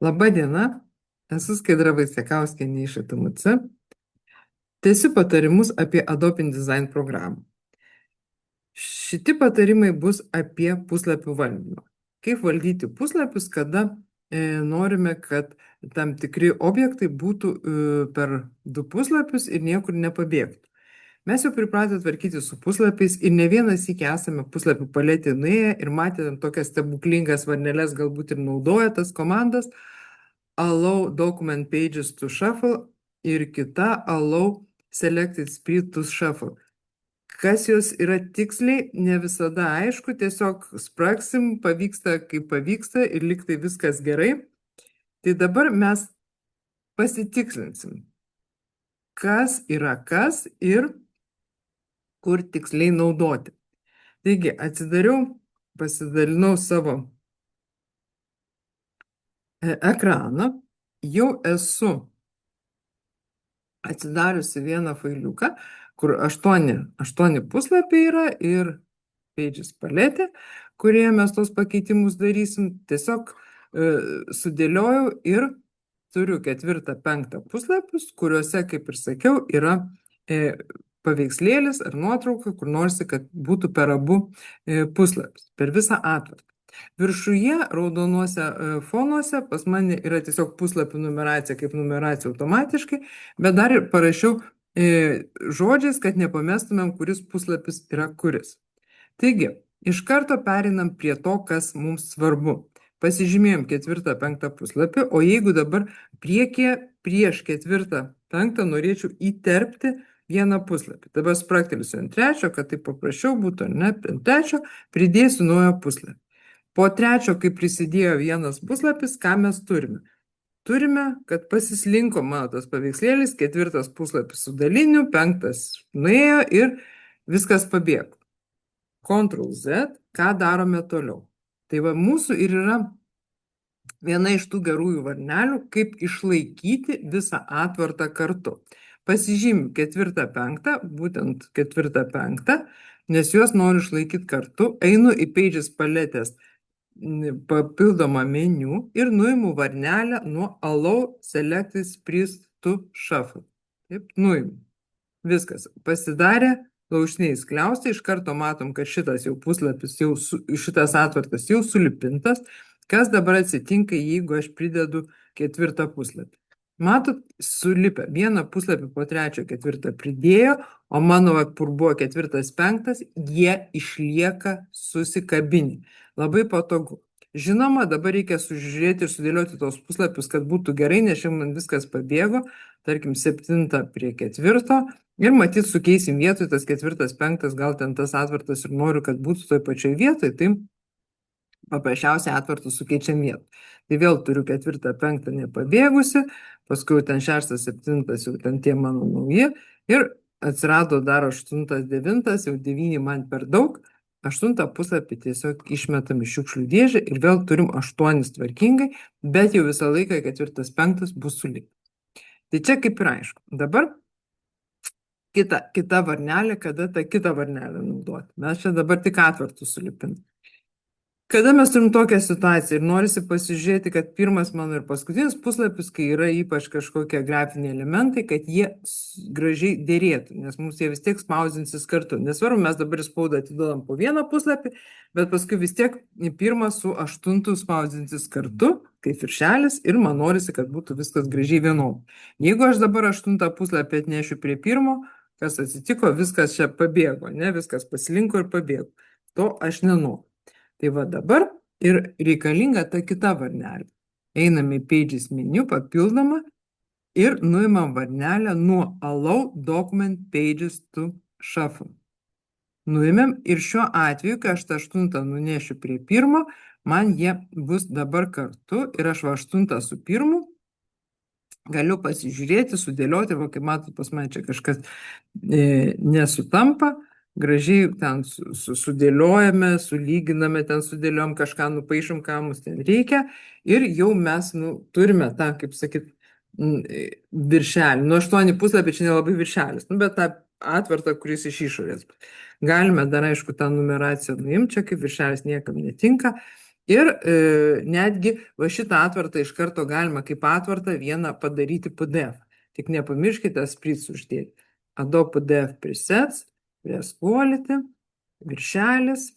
Labą dieną, esu Skaidra Vaicekauskienė iš ATMC. Tęsiu patarimus apie Adobe InDesign programą. Šiti patarimai bus apie puslapių valdymą. Kaip valdyti puslapius, kada norime, kad tam tikri objektai būtų per du puslapius ir niekur nepabėgtų. Mes jau pripratę tvarkyti su puslapiais ir ne vienas iki esame puslapių paletį nuėję ir matėme tokias stebuklingas varneles, galbūt ir naudoja tas komandas. Allow document pages to shuffle ir kita allow selected spread to shuffle. Kas jos yra tiksliai, ne visada aišku, tiesiog spraksim, pavyksta kaip pavyksta ir liktai viskas gerai. Tai dabar mes pasitikslinsim, kas yra kas ir kur tiksliai naudoti. Taigi, pasidalinau savo ekraną, jau esu atsidariusi vieną failiuką, kur 8 puslapiai yra ir pages paletė, kurioje mes tos pakeitimus darysim. Tiesiog sudėliojau ir turiu 4-5 puslapius, kuriuose, kaip ir sakiau, yra paveikslėlis ar nuotrauka, kur norisi, kad būtų per abu puslapius, per visą atvartą. Viršuje raudonuose fonuose pas mane yra tiesiog puslapių numeracija kaip numeracija automatiškai, bet dar ir parašiau žodžiais, kad nepamestumėm, kuris puslapis yra kuris. Taigi, iš karto pereinam prie to, kas mums svarbu. Pasižymėjom 4-5 puslapį, o jeigu dabar priekyje prieš 4-5 norėčiau įterpti vieną puslapį. Dabar spraktelsiu ant 3, kad tai paprasčiau būtų, ar ne, ant 3 pridėsiu naują puslapį. Po 3, kai prisidėjo vienas puslapis, ką mes turime? Turime, kad pasislinko mano tas paveikslėlis, 4 puslapis su daliniu, 5 nuėjo ir viskas pabėgo. Ctrl Z, ką darome toliau? Tai va, mūsų ir yra viena iš tų gerųjų varnelių, kaip išlaikyti visą atvartą kartu. Pasižymiu 4-5, būtent 4-5, nes juos noriu išlaikyti kartu, einu į Pages paletės papildomą meniu ir nuimu varnelę nuo Allow Selected Spread to Shuffle. Taip, nuimu. Viskas. Pasidarė laušiniai skliaustai, iš karto matom, kad šitas jau puslapis, šitas atvartas jau sulipintas. Kas dabar atsitinka, jeigu aš pridedu 4 puslapį? Matot, sulipę. Vieną puslapį po 3-4 pridėjo, o mano, kur buvo 4-5, jie išlieka susikabinę. Labai patogu. Žinoma, dabar reikia sužiūrėti ir sudėlioti tos puslapius, kad būtų gerai, nes šiandien viskas pabėgo, tarkim 7 prie 4, ir matyt, sukeisim vietoj, tas 4-5, gal ten tas atvartas ir noriu, kad būtų toj pačioj vietoj, tai paprasčiausiai atvartus sukeičiam vietą. Tai vėl turiu 4-5 nepabėgusi, paskui ten 6-7 jau ten tie mano nauji ir atsirado dar 8-9, jau 9 man per daug, 8 puslapį tiesiog išmetam iš šiukšlių dėžę ir vėl turim 8 tvarkingai, bet jau visą laiką 4-5 bus sulipę. Tai čia kaip ir aišku. Dabar kita varnelė, kada tą kitą varnelę naudoti. Mes čia dabar tik atvartus sulipinam. Kada mes turim tokią situaciją ir norisi pasižiūrėti, kad pirmas mano ir paskutinis puslapis, kai yra ypač kažkokie grafiniai elementai, kad jie gražiai dėrėtų, nes mums jie vis tiek spausdinsis kartu. Nesvarbu, mes dabar į spaudą atidodam po vieną puslapį, bet paskui vis tiek pirmą su 8 spausdinsis kartu, kaip viršelis, ir man norisi, kad būtų viskas gražiai vienodai. Jeigu aš dabar 8 puslapį atnešiu prie pirmo, kas atsitiko, viskas čia pabėgo, ne, viskas pasilinko ir pabėgo. To aš nenoriu. Tai va dabar ir reikalinga ta kita varnelė. Einame į Pages meniu, papildomą ir nuimam varnelę nuo Allow Document Pages to Shuffle. Nuimėm ir šiuo atveju, kai aš 8 nunešiu prie 1, man jie bus dabar kartu ir aš 8 su 1 galiu pasižiūrėti, sudėlioti, va kaip matot, pas mane čia kažkas nesutampa. Gražiai ten sudėliojame, sulyginame, ten sudėliojam kažką, nupaišom, ką mums ten reikia ir jau mes turime tą, kaip sakyt, viršelį. 8 puslapį čia nelabai viršelis, bet tą atvartą, kuris iš išorės. Galime dar, aišku, tą numeraciją nuimti, čia kaip viršelis niekam netinka. Ir netgi va šitą atvartą iš karto galima kaip atvartą vieną padaryti PDF. Tik nepamirškite spritz uždėti. Adobe PDF presets, press quality, viršelis,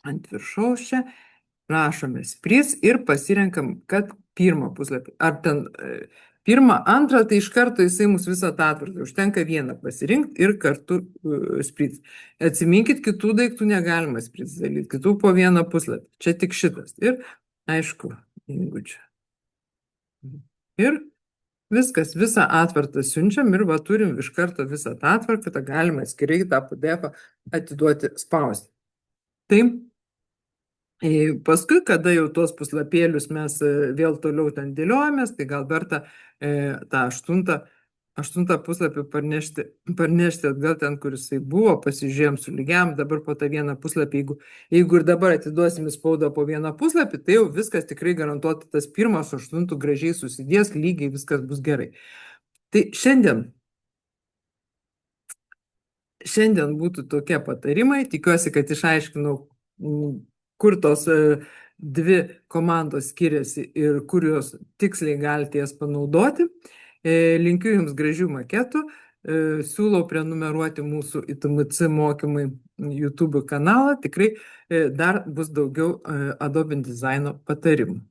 ant viršaus čia, rašome spritz ir pasirenkam, kad pirmą puslapį, ar ten pirmą, antrą, tai iš karto jisai mus visą tą atvartą, užtenka vieną pasirinkti ir kartu spritz. Atsiminkit, kitų daiktų negalima spritz dalyti, kitų po vieną puslapį, čia tik šitas. Ir aišku, jeigu čia. Ir viskas, visą atvartą siunčiam ir va turim iš karto visą tą atvartą, galima atskirai tą PDF atiduoti spausti. Taip. Paskui, kada jau tuos puslapėlius mes vėl toliau ten dėliojamės, tai gal verta tą aštuntą puslapį parnešti atgal ten, kur jisai buvo, pasižiūrėjom su lygiam, dabar po tą vieną puslapį, jeigu ir dabar atiduosim į spaudą po vieną puslapį, tai jau viskas tikrai garantuoti, tas pirmas 8 gražiai susidės, lygiai viskas bus gerai. Tai šiandien būtų tokie patarimai, tikiuosi, kad išaiškinau, kur tos dvi komandos skiriasi ir kur jos tiksliai galite jas panaudoti. Linkiu Jums gražių maketų, siūlau prenumeruoti mūsų ITMC mokymai YouTube kanalą, tikrai dar bus daugiau Adobe dizaino patarimų.